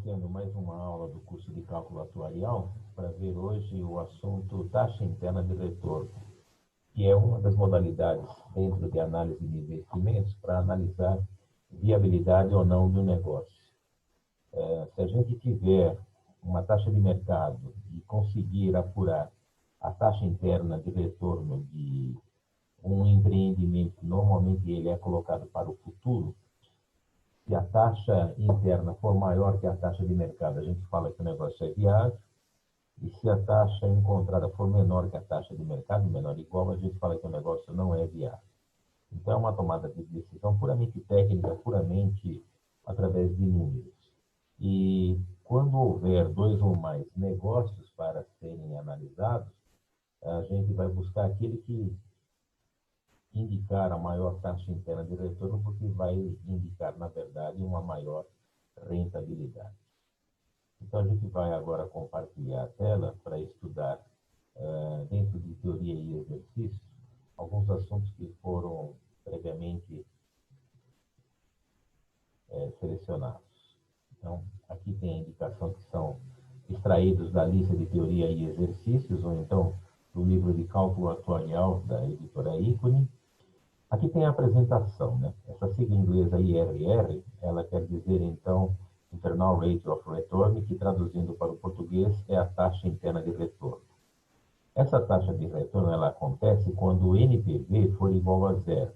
iniciando mais uma aula do curso de cálculo atuarial para ver hoje o assunto taxa interna de retorno, que é uma das modalidades dentro de análise de investimentos para analisar viabilidade ou não de um negócio. Se a gente tiver uma taxa de mercado e conseguir apurar a taxa interna de retorno de um empreendimento, normalmente ele é colocado para o futuro, se a taxa interna for maior que a taxa de mercado, a gente fala que o negócio é viável, e se a taxa encontrada for menor que a taxa de mercado, menor ou igual, a gente fala que o negócio não é viável. Então, é uma tomada de decisão puramente técnica, puramente através de números. E quando houver dois ou mais negócios para serem analisados, a gente vai buscar aquele que indicar a maior taxa interna de retorno, porque vai indicar, na verdade, uma maior rentabilidade. Então, a gente vai agora compartilhar a tela para estudar, dentro de teoria e exercícios, alguns assuntos que foram previamente selecionados. Então, aqui tem a indicação que são extraídos da lista de teoria e exercícios, ou então do livro de cálculo atuarial da editora Ícone. Aqui tem a apresentação, né? Essa sigla inglesa IRR, ela quer dizer, então, Internal Rate of Return, que traduzindo para o português é a taxa interna de retorno. Essa taxa de retorno, ela acontece quando o NPV for igual a zero.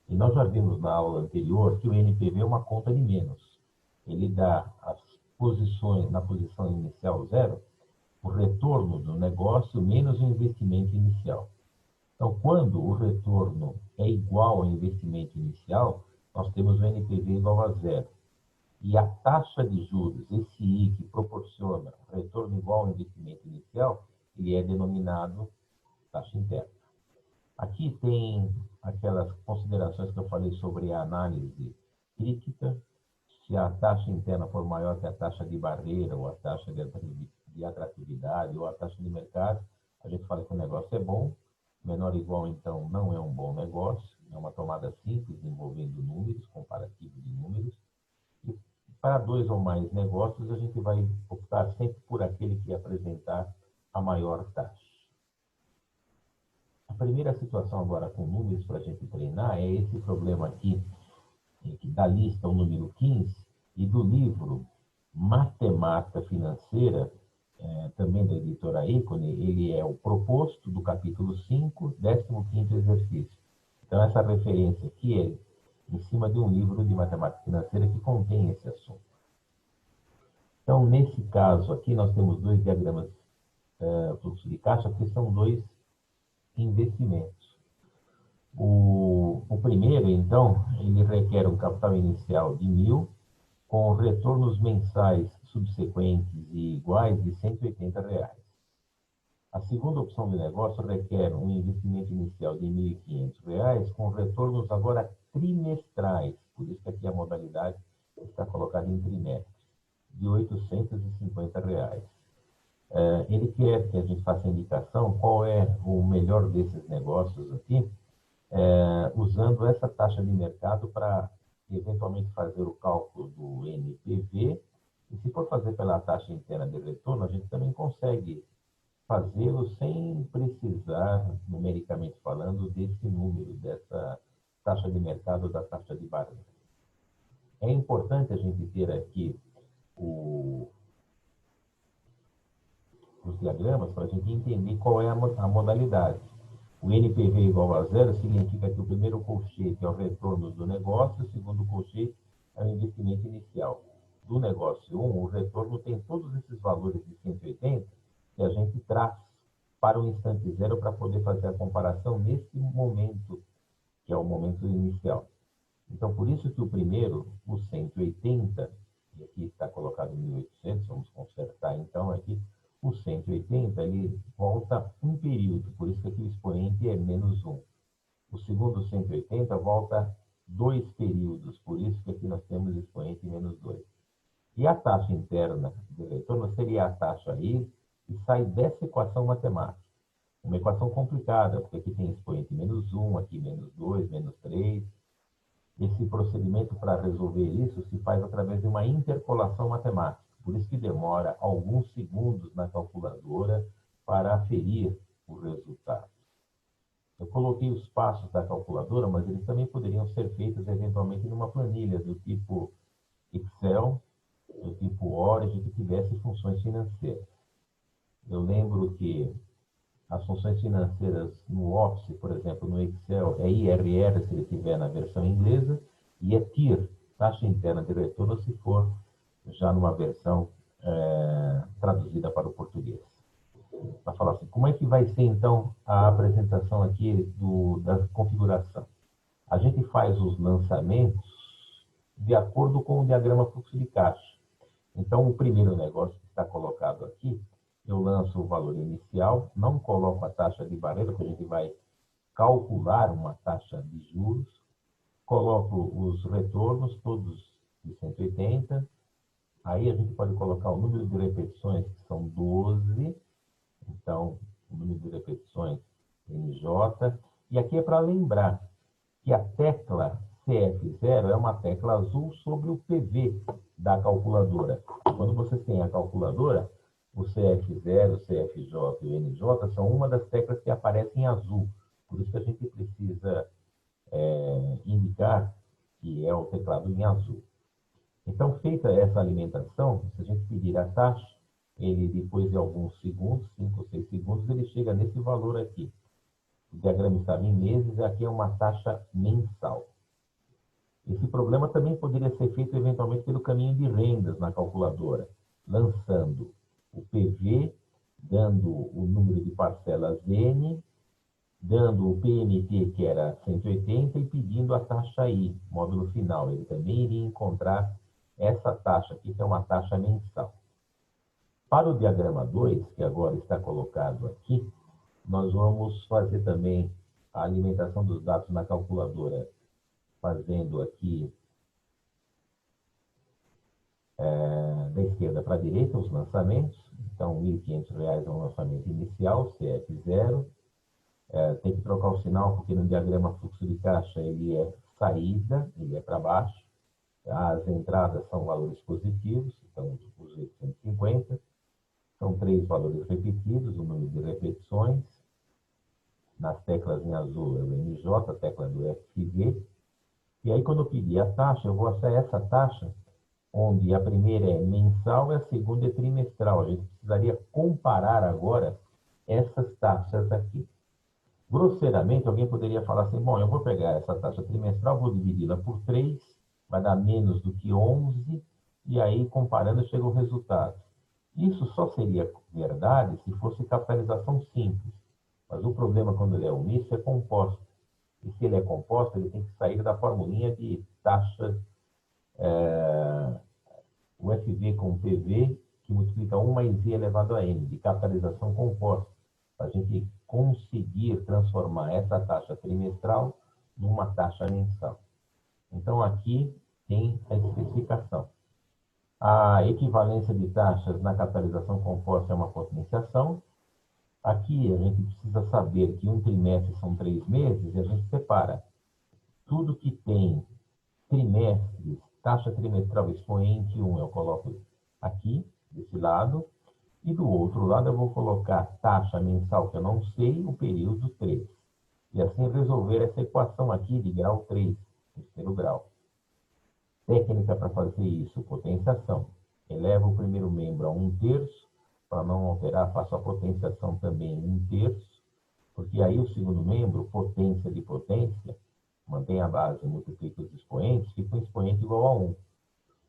E nós já vimos na aula anterior que o NPV é uma conta de menos. Ele dá as posições, na posição inicial zero, o retorno do negócio menos o investimento inicial. Então, quando o retorno é igual ao investimento inicial, nós temos o NPV igual a zero. E a taxa de juros, esse I que proporciona retorno igual ao investimento inicial, ele é denominado taxa interna. Aqui tem aquelas considerações que eu falei sobre a análise crítica. Se a taxa interna for maior que a taxa de barreira, ou a taxa de atratividade, ou a taxa de mercado, a gente fala que o negócio é bom. Menor ou igual, então, não é um bom negócio. É uma tomada simples, envolvendo números, comparativo de números. E para dois ou mais negócios, a gente vai optar sempre por aquele que apresentar a maior taxa. A primeira situação agora com números para a gente treinar é esse problema aqui, da lista, o número 15, e do livro Matemática Financeira, também da editora Ícone, ele é o proposto do capítulo 5, 15º exercício. Então, essa referência aqui é em cima de um livro de matemática financeira que contém esse assunto. Então, nesse caso aqui, nós temos dois diagramas fluxo de caixa, que são dois investimentos. O primeiro, então, ele requer um capital inicial de 1.000, com retornos mensais subsequentes e iguais de R$180. A segunda opção de negócio requer um investimento inicial de R$1.500, com retornos agora trimestrais, por isso que aqui a modalidade está colocada em trimestre, de R$850. Ele quer que a gente faça a indicação qual é o melhor desses negócios aqui, usando essa taxa de mercado para eventualmente fazer o cálculo do NPV, e se for fazer pela taxa interna de retorno, a gente também consegue fazê-lo sem precisar, numericamente falando, desse número, dessa taxa de mercado, da taxa de barreira. É importante a gente ter aqui os diagramas para a gente entender qual é a modalidade. O NPV igual a zero significa que o primeiro colchete é o retorno do negócio, o segundo colchete é o investimento inicial. Do negócio 1, o retorno tem todos esses valores de 180 que a gente traz para o instante zero para poder fazer a comparação nesse momento, que é o momento inicial. Então, por isso que o primeiro, o 180, e aqui está colocado 1.800, vamos consertar então aqui, o 180, ele volta um período, por isso que aqui o expoente é menos 1. O segundo 180 volta 2 períodos, por isso que aqui nós temos expoente menos 2. E a taxa interna de retorno seria a taxa I, e sai dessa equação matemática. Uma equação complicada, porque aqui tem expoente menos 1, aqui menos 2, menos 3. Esse procedimento para resolver isso se faz através de uma interpolação matemática. Por isso que demora alguns segundos na calculadora para aferir o resultado. Eu coloquei os passos da calculadora, mas eles também poderiam ser feitos eventualmente numa planilha do tipo Excel, do tipo Origin, que tivesse funções financeiras. Eu lembro que as funções financeiras no Office, por exemplo, no Excel, é IRR se ele tiver na versão inglesa, e é TIR, taxa interna de retorno, se for já numa versão traduzida para o português. Para falar assim, como é que vai ser então a apresentação aqui da configuração? A gente faz os lançamentos de acordo com o diagrama fluxo de caixa. Então, o primeiro negócio que está colocado aqui, eu lanço o valor inicial, não coloco a taxa de barreira, porque a gente vai calcular uma taxa de juros, coloco os retornos, todos de 180, aí a gente pode colocar o número de repetições, que são 12, então, o número de repetições NJ, e aqui é para lembrar que a tecla CF0 é uma tecla azul sobre o PV da calculadora. Quando você tem a calculadora, o CF0, o CFJ e o NJ são uma das teclas que aparecem em azul. Por isso que a gente precisa indicar que é o teclado em azul. Então, feita essa alimentação, se a gente pedir a taxa, ele depois de alguns segundos, 5 ou 6 segundos, ele chega nesse valor aqui. O diagrama estava em meses, e aqui é uma taxa mensal. Esse problema também poderia ser feito eventualmente pelo caminho de rendas na calculadora, lançando o PV, dando o número de parcelas N, dando o PMT, que era 180, e pedindo a taxa I, módulo final. Ele também iria encontrar essa taxa aqui, que é uma taxa mensal. Para o diagrama 2, que agora está colocado aqui, nós vamos fazer também a alimentação dos dados na calculadora, fazendo aqui da esquerda para a direita os lançamentos. Então, R$ 1.500 é um lançamento inicial, CF0. Tem que trocar o sinal, porque no diagrama fluxo de caixa ele é saída, ele é para baixo. As entradas são valores positivos, então os 850. São 3 valores repetidos, o número de repetições. Nas teclas em azul é o NJ, a tecla do FV. E aí, quando eu pedir a taxa, eu vou achar essa taxa, onde a primeira é mensal e a segunda é trimestral. A gente precisaria comparar agora essas taxas aqui. Grosseiramente, alguém poderia falar assim, bom, eu vou pegar essa taxa trimestral, vou dividi-la por 3, vai dar menos do que 11, e aí, comparando, chega o resultado. Isso só seria verdade se fosse capitalização simples. Mas o problema quando ele é omisso é composto. E se ele é composto, ele tem que sair da formulinha de taxas UFV com PV, que multiplica 1 mais I elevado a N, de capitalização composta, para a gente conseguir transformar essa taxa trimestral numa taxa mensal. Então, aqui tem a especificação. A equivalência de taxas na capitalização composta é uma potenciação. Aqui a gente precisa saber que um trimestre são 3 meses e a gente separa tudo que tem trimestres, taxa trimestral expoente 1, eu coloco aqui, desse lado, e do outro lado eu vou colocar taxa mensal, que eu não sei, o período 3. E assim resolver essa equação aqui de grau 3, terceiro grau. Técnica para fazer isso, potenciação. Eleva o primeiro membro a 1/3, para não alterar, faço a potenciação também em 1/3, porque aí o segundo membro, potência de potência, mantém a base, multiplica os expoentes, fica um expoente igual a 1.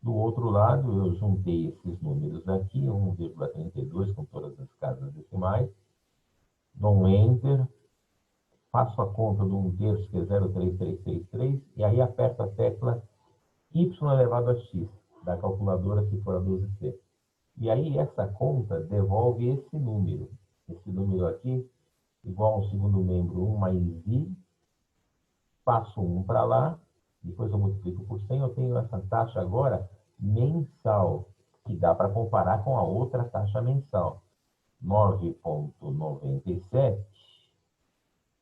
Do outro lado, eu juntei esses números aqui, 1,32 com todas as casas decimais, dou um Enter, faço a conta do 1/3, que é 0,3333, e aí aperto a tecla y elevado a x, da calculadora, se for a 12C. E aí essa conta devolve esse número aqui, igual ao segundo membro 1 mais i, passo 1 para lá, depois eu multiplico por 100, eu tenho essa taxa agora mensal, que dá para comparar com a outra taxa mensal. 9,97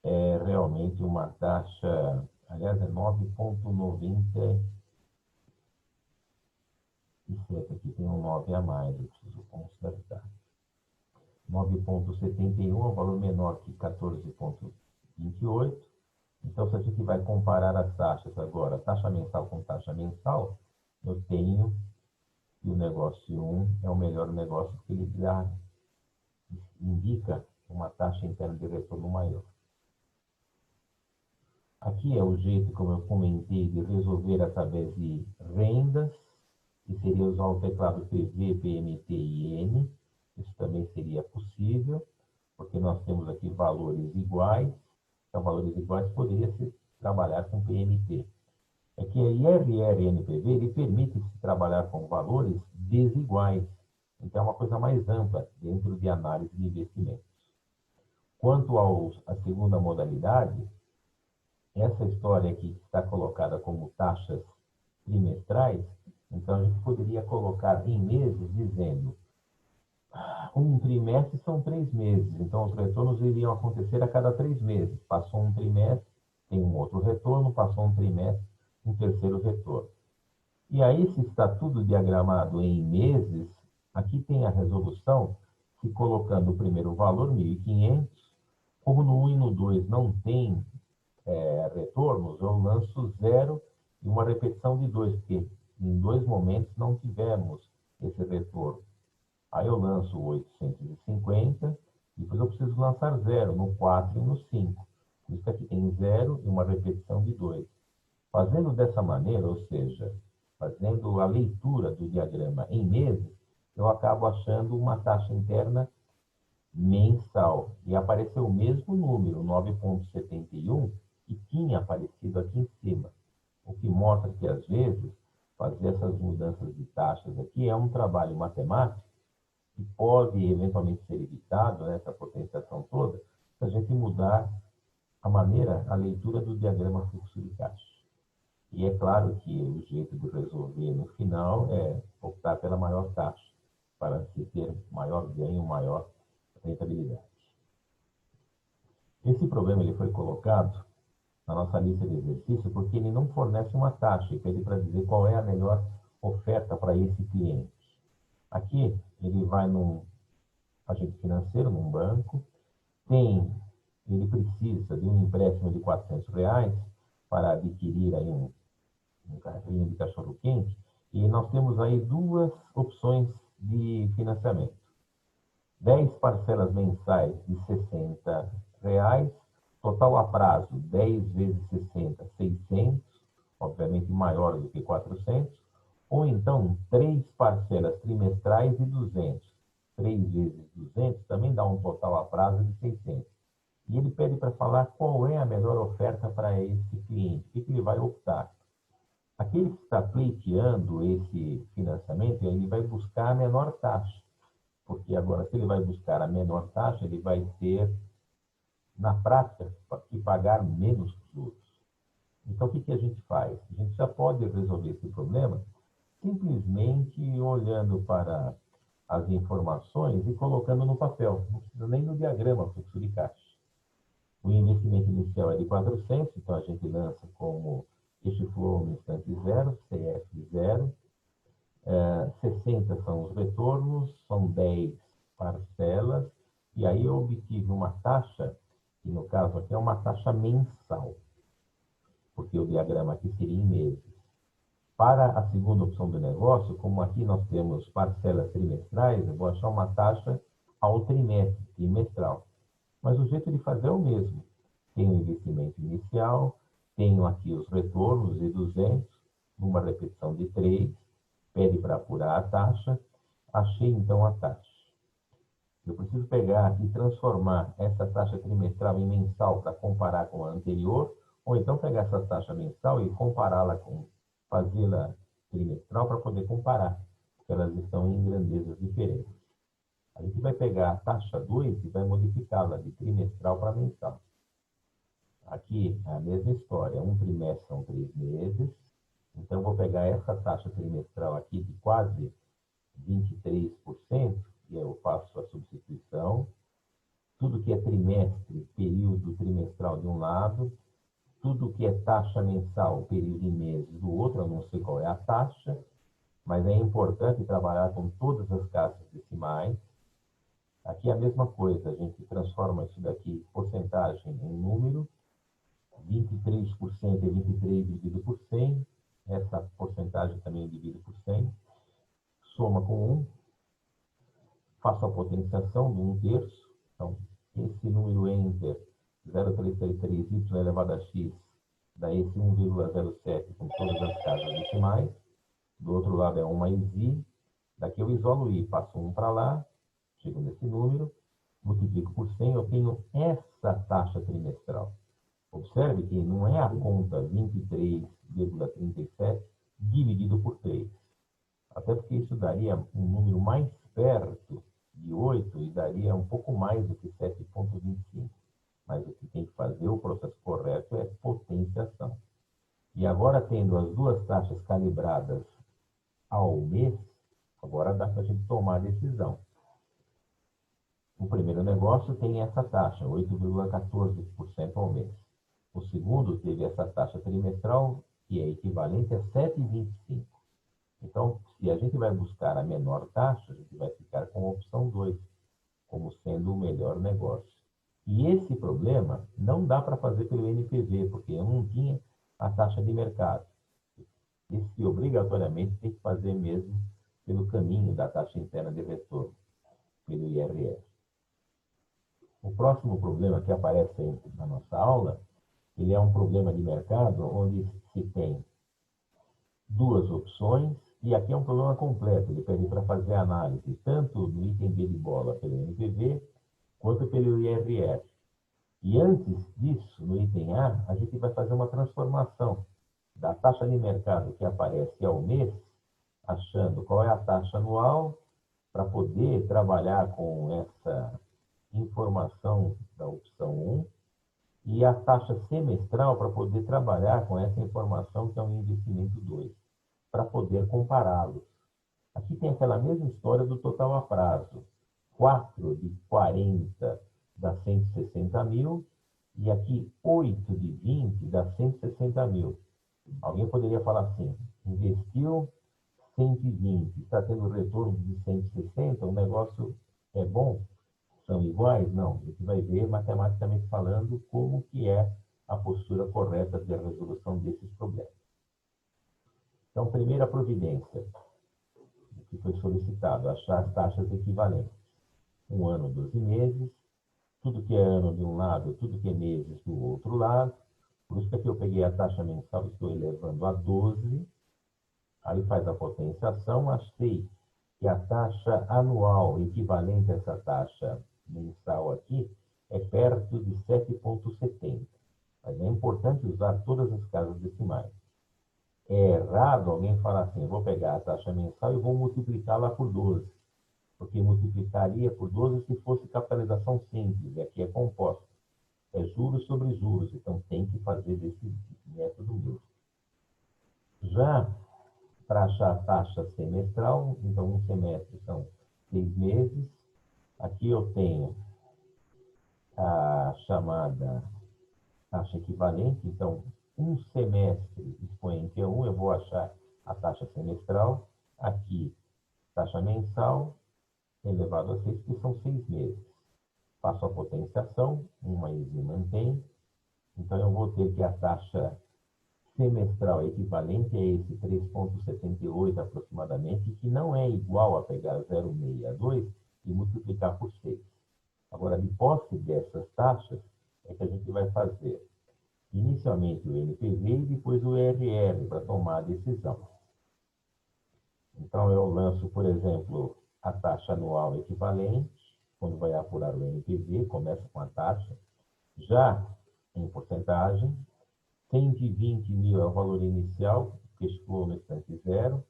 é realmente uma taxa, aliás, é 9,97, certo, aqui tem um 9 a mais, eu preciso consertar. 9,71 é um valor menor que 14,28. Então, se a gente vai comparar as taxas agora, taxa mensal com taxa mensal, eu tenho que o negócio 1 é o melhor negócio porque ele já indica uma taxa interna de retorno maior. Aqui é o jeito, como eu comentei, de resolver através de rendas, que seria usar o teclado PV, PMT e N. Isso também seria possível, porque nós temos aqui valores iguais. Então, valores iguais poderia se trabalhar com PMT. É que a IRR-NPV ele permite se trabalhar com valores desiguais. Então, é uma coisa mais ampla dentro de análise de investimentos. Quanto à segunda modalidade, essa história aqui que está colocada como taxas trimestrais, então a gente poderia colocar em meses dizendo um trimestre são 3 meses, então os retornos iriam acontecer a cada 3 meses. Passou um trimestre, tem um outro retorno, passou um trimestre, um terceiro retorno. E aí, se está tudo diagramado em meses, aqui tem a resolução, se colocando o primeiro valor, 1.500, como no 1 e no 2 não tem retornos, eu lanço 0 e uma repetição de 2, porque em 2 momentos não tivemos esse retorno. Aí eu lanço 850, depois eu preciso lançar 0 no 4 e no 5. Por isso que aqui tem 0 e uma repetição de 2. Fazendo dessa maneira, ou seja, fazendo a leitura do diagrama em meses, eu acabo achando uma taxa interna mensal. E apareceu o mesmo número, 9,71, que tinha aparecido aqui em cima. O que mostra que, às vezes, fazer essas mudanças de taxas aqui é um trabalho matemático que pode eventualmente ser evitado, né, essa potenciação toda, se a gente mudar a maneira, a leitura do diagrama fluxo de caixa. E é claro que o jeito de resolver no final é optar pela maior taxa, para se ter maior ganho, maior rentabilidade. Esse problema ele foi colocado na nossa lista de exercício porque ele não fornece uma taxa e pede para dizer qual é a melhor oferta para esse cliente. Aqui ele vai num agente financeiro, num banco, ele precisa de um empréstimo de R$ 400 para adquirir aí um carrinho de cachorro-quente, e nós temos aí 2 opções de financiamento. 10 parcelas mensais de R$ 60, total a prazo 10 vezes 60, 600, obviamente maior do que 400, ou então 3 parcelas trimestrais de 200. 3 vezes 200 também dá um total a prazo de 600. E ele pede para falar qual é a melhor oferta para esse cliente, o que ele vai optar. Aquele que está pleiteando esse financiamento, ele vai buscar a menor taxa, porque agora, se ele vai buscar a menor taxa, ele vai ter, na prática, que pagar menos que os outros. Então, o que a gente faz? A gente já pode resolver esse problema simplesmente olhando para as informações e colocando no papel. Não precisa nem no diagrama fluxo de caixa. O investimento inicial é de 400, então a gente lança como cash flow no instante zero, CF zero. 60 são os retornos, são 10 parcelas, e aí eu obtive uma taxa, que no caso aqui é uma taxa mensal, porque o diagrama aqui seria em meses. Para a segunda opção do negócio, como aqui nós temos parcelas trimestrais, eu vou achar uma taxa ao trimestre, trimestral. Mas o jeito de fazer é o mesmo. Tenho o investimento inicial, tenho aqui os retornos de 200, numa repetição de 3, pede para apurar a taxa, achei então a taxa. Eu preciso pegar e transformar essa taxa trimestral em mensal para comparar com a anterior, ou então pegar essa taxa mensal e compará-la com, fazê-la trimestral para poder comparar, porque elas estão em grandezas diferentes. A gente vai pegar a taxa 2 e vai modificá-la de trimestral para mensal. Aqui é a mesma história, um trimestre são 3 meses, então vou pegar essa taxa trimestral aqui de quase 23%, e aí eu faço a substituição. Tudo que é trimestre, período trimestral de um lado, tudo que é taxa mensal, período em meses do outro, eu não sei qual é a taxa, mas é importante trabalhar com todas as casas decimais. Aqui é a mesma coisa, a gente transforma isso daqui, porcentagem em número, 23% é 23 dividido por 100, essa porcentagem também divide por 100, soma com 1, faço a potenciação do 1/3, então esse número enter 0,333y elevado a x dá esse 1,07 com todas as casas decimais, do outro lado é 1 mais i, daqui eu isolo i, passo 1 para lá, chego nesse número, multiplico por 100, eu tenho essa taxa trimestral. Observe que não é a conta 23,37 dividido por 3. Até porque isso daria um número mais perto de 8 e daria um pouco mais do que 7,25. Mas o que tem que fazer, o processo correto, é potenciação. E agora, tendo as duas taxas calibradas ao mês, agora dá para a gente tomar a decisão. O primeiro negócio tem essa taxa, 8,14% ao mês. O segundo teve essa taxa trimestral, que é equivalente a 7,25. Então, se a gente vai buscar a menor taxa, a gente vai ficar com a opção 2, como sendo o melhor negócio. E esse problema não dá para fazer pelo NPV, porque eu não tinha a taxa de mercado. Esse obrigatoriamente tem que fazer mesmo pelo caminho da taxa interna de retorno, pelo IRR. O próximo problema que aparece na nossa aula, ele é um problema de mercado onde se tem duas opções, e aqui é um problema completo, ele pede para fazer análise tanto do item B de bola pelo NPV, quanto pelo IRR. E antes disso, no item A, a gente vai fazer uma transformação da taxa de mercado que aparece ao mês, achando qual é a taxa anual, para poder trabalhar com essa informação da opção 1, e a taxa semestral para poder trabalhar com essa informação que é um investimento 2, para poder compará-los. Aqui tem aquela mesma história do total a prazo. 4 de 40 dá 160 mil, e aqui 8 de 20 dá 160 mil. Alguém poderia falar assim, investiu 120, está tendo retorno de 160, o negócio é bom? São iguais? Não. A gente vai ver, matematicamente falando, como que é a postura correta de resolução desses problemas. Então, primeira providência, que foi solicitado, achar as taxas equivalentes. 1 ano, 12 meses, tudo que é ano de um lado, tudo que é meses do outro lado. Por isso que aqui eu peguei a taxa mensal e estou elevando a 12. Aí faz a potenciação, achei que a taxa anual equivalente a essa taxa mensal aqui é perto de 7,70. Mas é importante usar todas as casas decimais. É errado alguém falar assim, eu vou pegar a taxa mensal e vou multiplicá-la por 12. Porque multiplicaria por 12 se fosse capitalização simples, e aqui é composta. É juros sobre juros, então tem que fazer desse método mesmo. Já para achar a taxa semestral, então um semestre são 6 meses. Aqui eu tenho a chamada taxa equivalente, então um semestre expoente é 1, eu vou achar a taxa semestral. Aqui, taxa mensal elevado a 6, que são 6 meses. Faço a potenciação, 1 mais I mantém. Então, eu vou ter que a taxa semestral equivalente a esse 3,78 aproximadamente, que não é igual a pegar 0,62 e multiplicar por 6. Agora, de posse dessas taxas, é que a gente vai fazer inicialmente o NPV e depois o IRR para tomar a decisão. Então, eu lanço, por exemplo, a taxa anual equivalente, quando vai apurar o NPV, começa com a taxa, já em porcentagem, 120 mil é o valor inicial, que exclui no instante zero,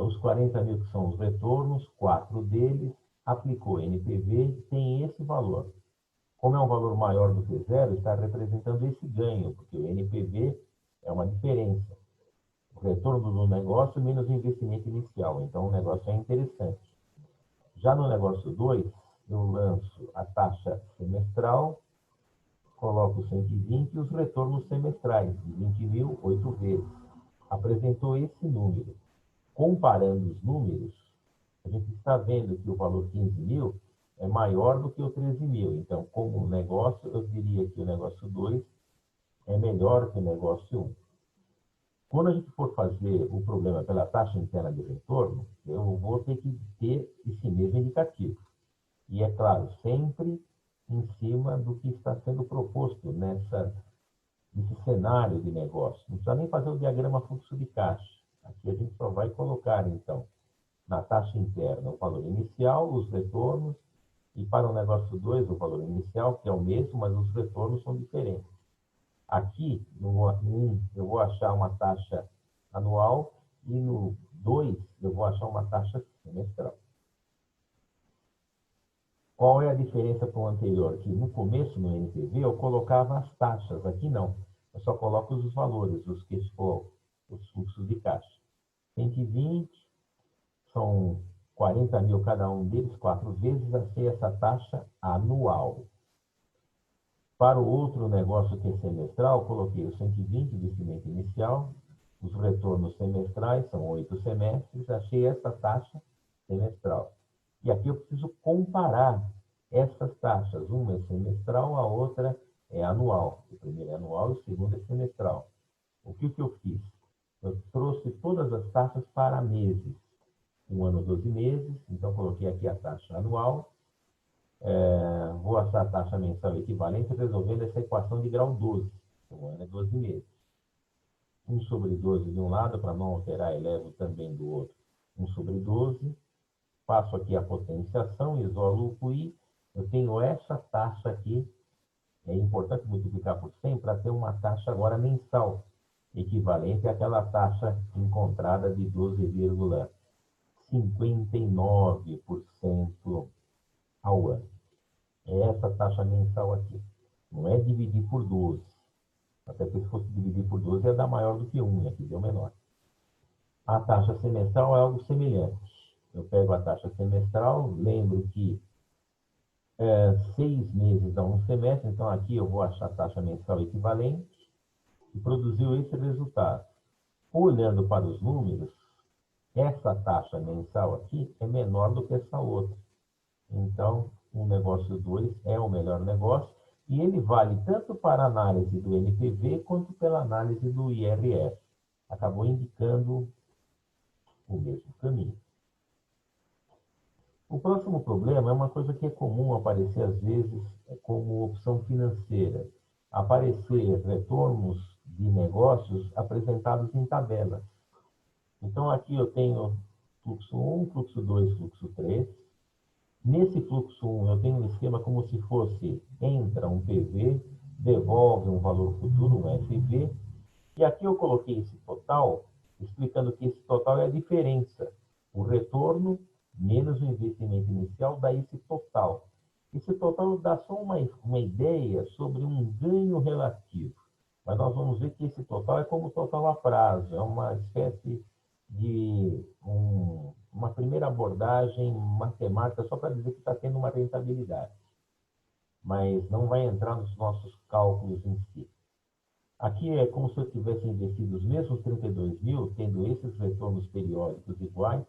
os 40 mil que são os retornos, 4 deles, aplicou NPV, tem esse valor. Como é um valor maior do que zero, está representando esse ganho, porque o NPV é uma diferença. O retorno do negócio menos o investimento inicial. Então, o negócio é interessante. Já no negócio 2, eu lanço a taxa semestral, coloco 120 e os retornos semestrais, de 20 mil, 8 vezes. Apresentou esse número. comparando os números, a gente está vendo que o valor 15 mil é maior do que o 13 mil. Então, como negócio, eu diria que o negócio 2 é melhor que o negócio 1. Quando a gente for fazer o problema pela taxa interna de retorno, eu vou ter que ter esse mesmo indicativo. E, é claro, sempre em cima do que está sendo proposto nesse cenário de negócio. Não precisa nem fazer o diagrama fluxo de caixa. Aqui a gente só vai colocar, então, na taxa interna o valor inicial, os retornos, e para o negócio 2 o valor inicial, que é o mesmo, mas os retornos são diferentes. Aqui, no 1, eu vou achar uma taxa anual, e no 2, eu vou achar uma taxa semestral. Qual é a diferença com o anterior? Que no começo, no NPV, eu colocava as taxas. Aqui não. Eu só coloco os valores, os que for os fluxos de caixa. 120, são 40 mil cada um deles, 4 vezes, achei essa taxa anual. Para o outro negócio que é semestral, coloquei os 120 de investimento inicial, os retornos semestrais, são 8 semestres, achei essa taxa semestral. E aqui eu preciso comparar essas taxas. Uma é semestral, a outra é anual. O primeiro é anual e o segundo é semestral. O que eu fiz? Eu trouxe todas as taxas para meses. Um ano, 12 meses, então coloquei aqui a taxa anual. Vou achar a taxa mensal equivalente resolvendo essa equação de grau 12. Um ano é 12 meses. 1 sobre 12 de um lado, para não alterar, elevo também do outro. 1 sobre 12. Faço aqui a potenciação, isolo o QI, eu tenho essa taxa aqui, é importante multiplicar por 100 para ter uma taxa agora mensal, equivalente àquela taxa encontrada de 12,59% ao ano. É essa taxa mensal aqui. Não é dividir por 12. Até porque se fosse dividir por 12 ia dar maior do que 1, e aqui deu menor. A taxa semestral é algo semelhante. Eu pego a taxa semestral, lembro que 6 meses dá um semestre, então aqui eu vou achar a taxa mensal equivalente e produziu esse resultado. Olhando para os números, essa taxa mensal aqui é menor do que essa outra. Então, o negócio 2 é o melhor negócio e ele vale tanto para a análise do NPV quanto pela análise do IRR. Acabou indicando o mesmo caminho. O próximo problema é uma coisa que é comum aparecer às vezes como opção financeira. Aparecer retornos de negócios apresentados em tabelas. Então aqui eu tenho fluxo 1, fluxo 2, fluxo 3. Nesse fluxo 1 eu tenho um esquema como se fosse entra um PV, devolve um valor futuro, um FV. E aqui eu coloquei esse total, explicando que esse total é a diferença. O retorno menos o investimento inicial dá esse total. Esse total dá só uma ideia sobre um ganho relativo. Mas nós vamos ver que esse total é como total a prazo, é uma espécie de uma primeira abordagem matemática só para dizer que está tendo uma rentabilidade. Mas não vai entrar nos nossos cálculos em si. Aqui é como se eu tivesse investido os mesmos 32 mil, tendo esses retornos periódicos iguais,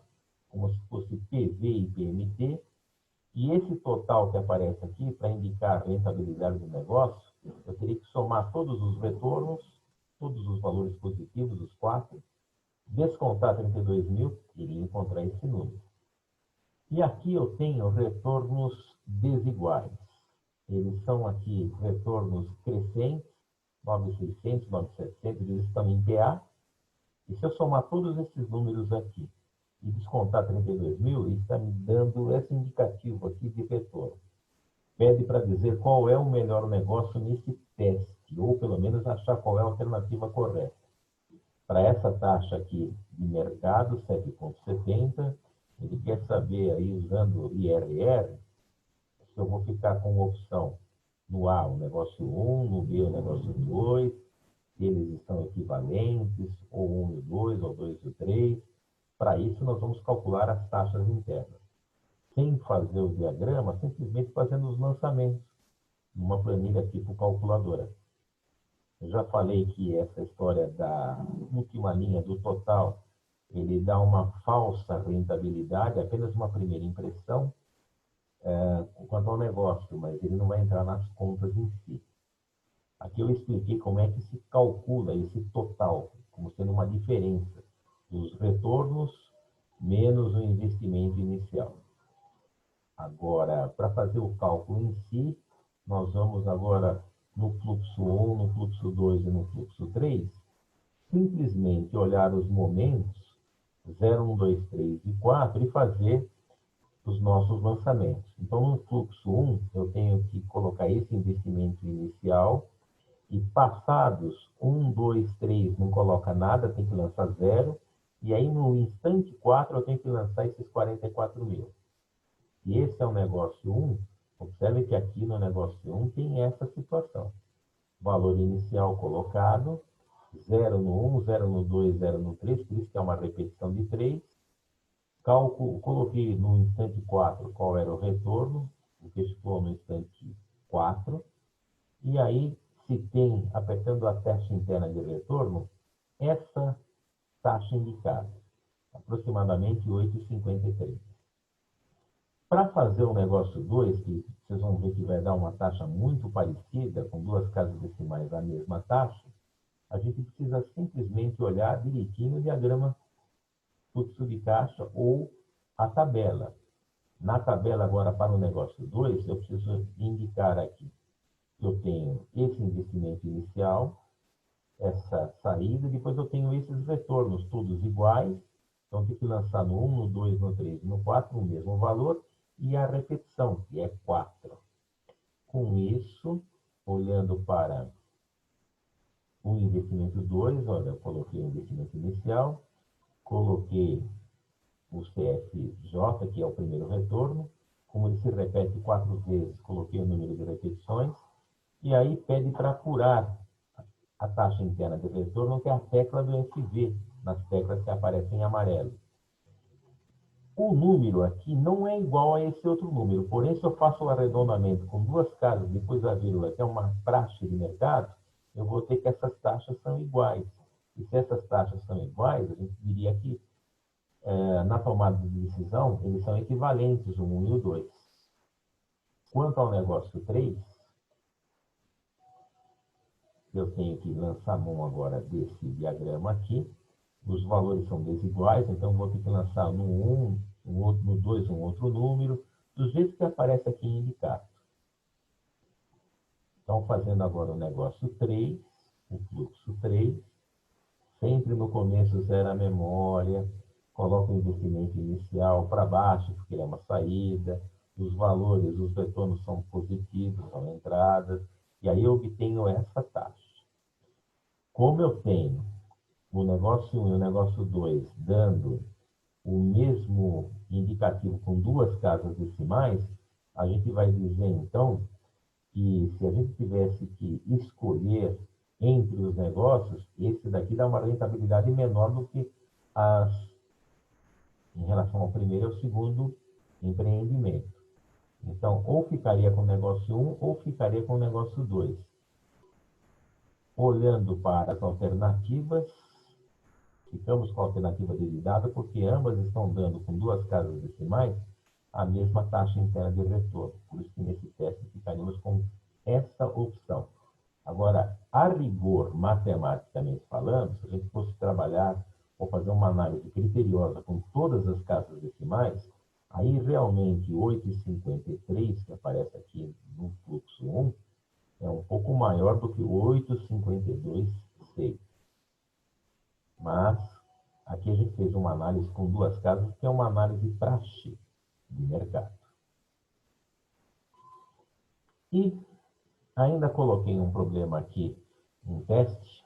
como se fosse PV e PMT, e esse total que aparece aqui, para indicar a rentabilidade do negócio, eu teria que somar todos os retornos, todos os valores positivos, os 4, descontar 32 mil, iria encontrar esse número. E aqui eu tenho retornos desiguais. Eles são aqui retornos crescentes, 9.600, 9.700, eles estão em PA. E se eu somar todos esses números aqui e descontar 32 mil, isso está me dando esse indicativo aqui de retorno. Pede para dizer qual é o melhor negócio nesse teste, ou pelo menos achar qual é a alternativa correta. Para essa taxa aqui de mercado, 7,70, ele quer saber aí, usando o IRR, se eu vou ficar com opção no A, o negócio 1, no B, o negócio 2, se eles estão equivalentes, ou 1 e o 2, ou 2 e o 3. Para isso, nós vamos calcular as taxas internas. Sem fazer o diagrama, simplesmente fazendo os lançamentos, numa planilha tipo calculadora. Eu já falei que essa história da última linha do total ele dá uma falsa rentabilidade, apenas uma primeira impressão, quanto ao negócio, mas ele não vai entrar nas contas em si. Aqui eu expliquei como é que se calcula esse total, como sendo uma diferença dos retornos menos o investimento inicial. Agora, para fazer o cálculo em si, nós vamos agora no fluxo 1, no fluxo 2 e no fluxo 3, simplesmente olhar os momentos 0, 1, 2, 3 e 4 e fazer os nossos lançamentos. Então, no fluxo 1, eu tenho que colocar esse investimento inicial e passados 1, 2, 3 não coloca nada, tem que lançar 0. E aí, no instante 4, eu tenho que lançar esses 44 mil. E esse é o negócio 1. Observe que aqui no negócio 1 tem essa situação. Valor inicial colocado, 0 no 1, 0 no 2, 0 no 3, por isso que é uma repetição de 3. Cálculo, coloquei no instante 4 qual era o retorno, o cash flow no instante 4. E aí, se tem, apertando a taxa interna de retorno, essa taxa indicada, aproximadamente 8,53. Para fazer o negócio 2, que vocês vão ver que vai dar uma taxa muito parecida, com duas casas decimais a mesma taxa, a gente precisa simplesmente olhar direitinho o diagrama fluxo de caixa ou a tabela. Na tabela agora para o negócio 2, eu preciso indicar aqui que eu tenho esse investimento inicial, essa saída, depois eu tenho esses retornos todos iguais, então tem que lançar no 1, no 2, no 3 e no 4 o mesmo valor, e a repetição, que é 4. Com isso, olhando para o investimento 2, olha, eu coloquei o investimento inicial, coloquei o CFJ, que é o primeiro retorno, como ele se repete 4 vezes, coloquei o número de repetições, e aí pede para apurar a taxa interna de retorno, que é a tecla do FV, nas teclas que aparecem em amarelo. O número aqui não é igual a esse outro número, porém, se eu faço o arredondamento com duas casas, depois da vírgula, que é uma praxe de mercado, eu vou ter que essas taxas são iguais. E se essas taxas são iguais, a gente diria que na tomada de decisão, eles são equivalentes, o 1 e o 2. Quanto ao negócio 3, eu tenho que lançar mão agora desse diagrama aqui. Os valores são desiguais, então vou ter que lançar no 1, no 2, um outro número, do jeito que aparece aqui indicado. Então, fazendo agora o negócio 3, o fluxo 3, sempre no começo zero a memória, coloco o investimento inicial para baixo, porque é uma saída, os valores, os retornos são positivos, são entradas, e aí eu obtenho essa taxa. Como eu tenho o negócio 1 e o negócio 2 dando o mesmo indicativo com duas casas decimais, a gente vai dizer, então, que se a gente tivesse que escolher entre os negócios, esse daqui dá uma rentabilidade menor do que as, em relação ao primeiro e ao segundo empreendimento. Então, ou ficaria com o negócio 1 ou ficaria com o negócio 2. Olhando para as alternativas, ficamos com a alternativa derivativa porque ambas estão dando, com duas casas decimais, a mesma taxa interna de retorno. Por isso que nesse teste ficaríamos com essa opção. Agora, a rigor, matematicamente falando, se a gente fosse trabalhar ou fazer uma análise criteriosa com todas as casas decimais, aí realmente 8,53, que aparece aqui no fluxo 1, é um pouco maior do que 8,52,6. Mas aqui a gente fez uma análise com duas casas, que é uma análise praxe de mercado. E ainda coloquei um problema aqui, um teste,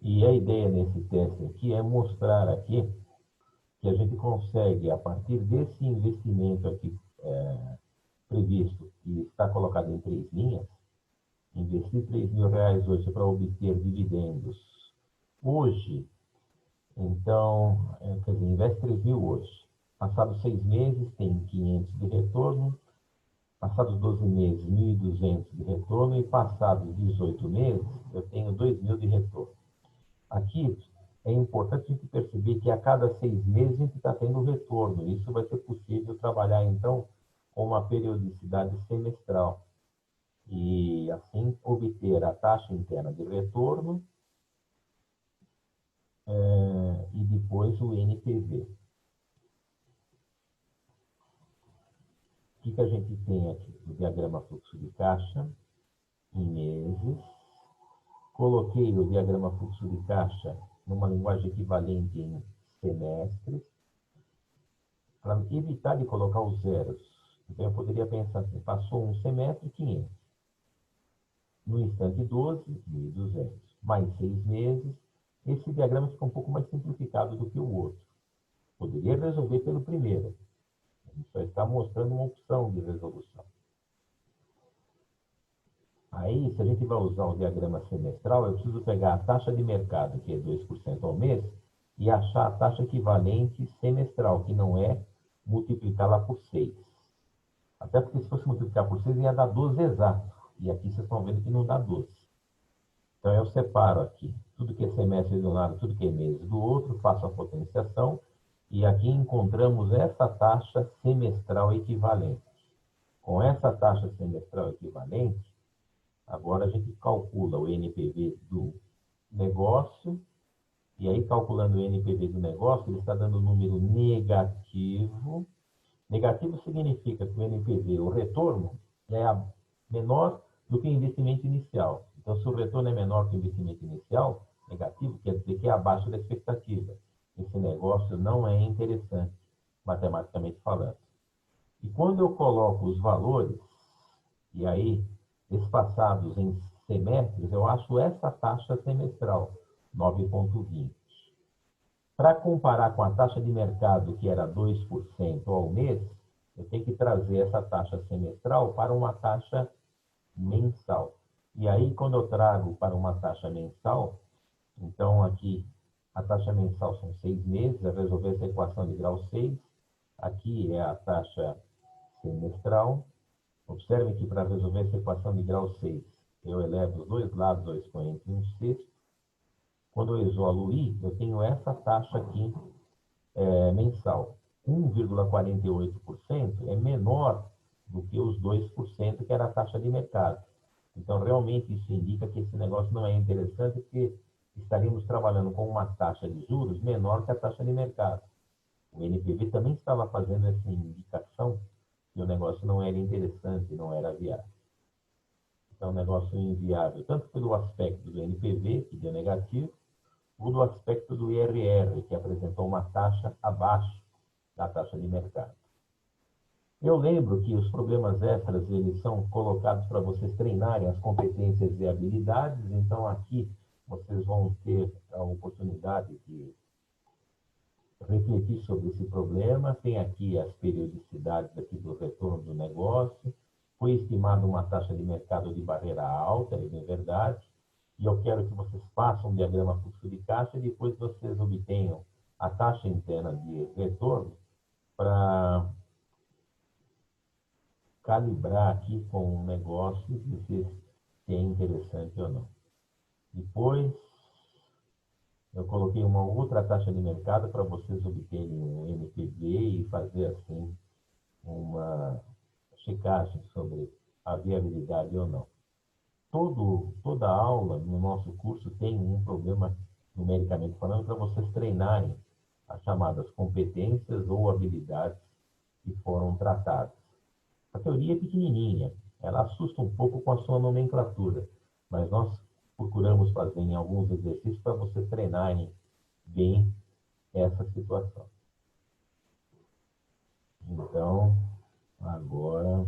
e a ideia nesse teste aqui é mostrar aqui que a gente consegue, a partir desse investimento aqui previsto, que está colocado em 3 linhas, investir R$3.000 hoje para obter dividendos hoje, então, quer dizer, investe 3 mil hoje. Passados 6 meses, tem 500 de retorno. Passados 12 meses, 1.200 de retorno. E passados 18 meses, eu tenho 2.000 de retorno. Aqui, é importante a gente perceber que a cada 6 meses a gente está tendo retorno. Isso vai ser possível trabalhar, então, com uma periodicidade semestral. E, assim, obter a taxa interna de retorno e depois o NPV. O que a gente tem aqui? O diagrama fluxo de caixa em meses. Coloquei o diagrama fluxo de caixa numa linguagem equivalente em semestres, para evitar de colocar os zeros. Então, eu poderia pensar assim, passou um semestre, 500. No instante 12, 1.200. Mais 6 meses, esse diagrama fica um pouco mais simplificado do que o outro. Poderia resolver pelo primeiro. A gente só está mostrando uma opção de resolução. Aí, se a gente vai usar o diagrama semestral, eu preciso pegar a taxa de mercado, que é 2% ao mês, e achar a taxa equivalente semestral, que não é multiplicá-la por 6. Até porque se fosse multiplicar por 6, ia dar 12 exato. E aqui vocês estão vendo que não dá 12. Então, eu separo aqui tudo que é semestre de um lado, tudo que é mês do outro, faço a potenciação, e aqui encontramos essa taxa semestral equivalente. Com essa taxa semestral equivalente, agora a gente calcula o NPV do negócio, e aí calculando o NPV do negócio, ele está dando um número negativo. Negativo significa que o NPV, o retorno, é menor do que o investimento inicial. Então, se o retorno é menor que o investimento inicial, negativo, quer dizer que é abaixo da expectativa. Esse negócio não é interessante, matematicamente falando. E quando eu coloco os valores, e aí, espaçados em semestres, eu acho essa taxa semestral, 9,20. Para comparar com a taxa de mercado, que era 2% ao mês, eu tenho que trazer essa taxa semestral para uma taxa mensal. E aí, quando eu trago para uma taxa mensal, então aqui a taxa mensal são 6 meses, é resolver essa equação de grau 6. Aqui é a taxa semestral. Observe que para resolver essa equação de grau 6, eu elevo os dois lados ao expoente em 1/6. Quando eu isolo I, eu tenho essa taxa aqui mensal. 1,48% é menor do que os 2% que era a taxa de mercado. Então, realmente, isso indica que esse negócio não é interessante, porque estaríamos trabalhando com uma taxa de juros menor que a taxa de mercado. O NPV também estava fazendo essa indicação que o negócio não era interessante, não era viável. Então, o negócio inviável, tanto pelo aspecto do NPV, que deu negativo, ou do aspecto do IRR, que apresentou uma taxa abaixo da taxa de mercado. Eu lembro que os problemas extras, eles são colocados para vocês treinarem as competências e habilidades, então aqui vocês vão ter a oportunidade de refletir sobre esse problema. Tem aqui as periodicidades aqui do retorno do negócio. Foi estimada uma taxa de mercado de barreira alta, é bem verdade. E eu quero que vocês façam um diagrama fluxo de caixa e depois vocês obtenham a taxa interna de retorno para calibrar aqui com um negócio e dizer se é interessante ou não. Depois, eu coloquei uma outra taxa de mercado para vocês obterem um NPV e fazer, assim, uma checagem sobre a viabilidade ou não. Toda aula no nosso curso tem um problema numericamente falando para vocês treinarem as chamadas competências ou habilidades que foram tratadas. A teoria é pequenininha, ela assusta um pouco com a sua nomenclatura, mas nós procuramos fazer em alguns exercícios para vocês treinarem bem essa situação. Então, agora